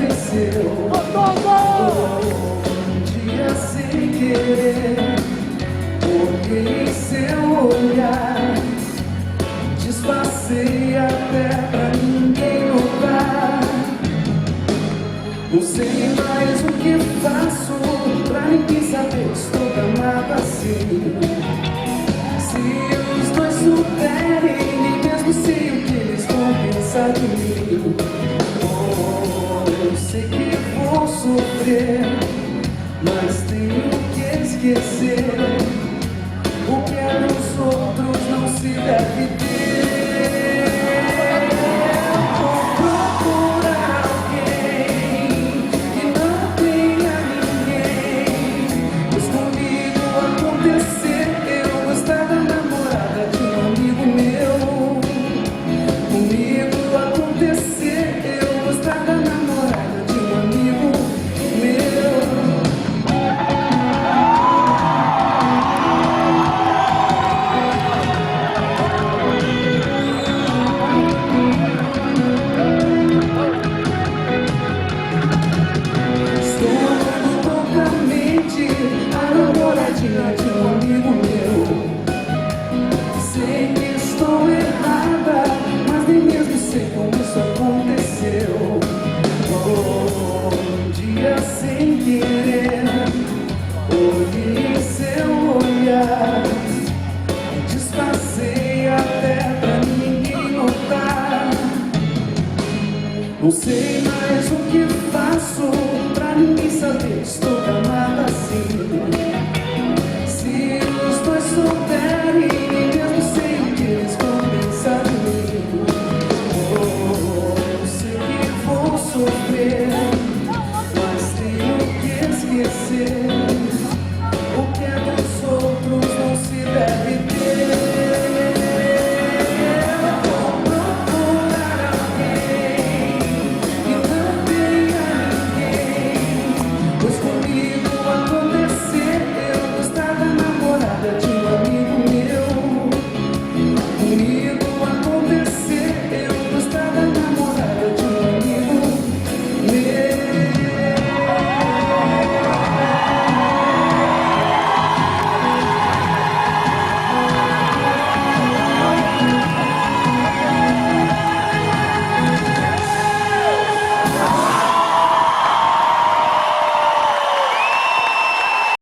aconteceu. Um dia sem querer, olhei em seu olhar, disfarcei até pra ninguém notar. Não sei mais o que faço pra ninguém saber que estou amado assim. Se os dois souberem, nem mesmo sei o que eles vão pensar de mim. Oh, eu sei que vou sofrer, mas tenho que esquecer o que é dos outros não se deve ter. A namoradinha de um amigo meu. Sei que estou errada, mas nem mesmo sei como isso aconteceu. Oh, um dia sem querer, olhei em seu olhar, disfarcei até pra ninguém notar. Não sei mais o que faço pra ninguém saber que estou amada assim. Se os dois souberem, nem mesmo sei o que eles vão pensar de mim. Oh, eu sei que vou sofrer, mas tenho que esquecer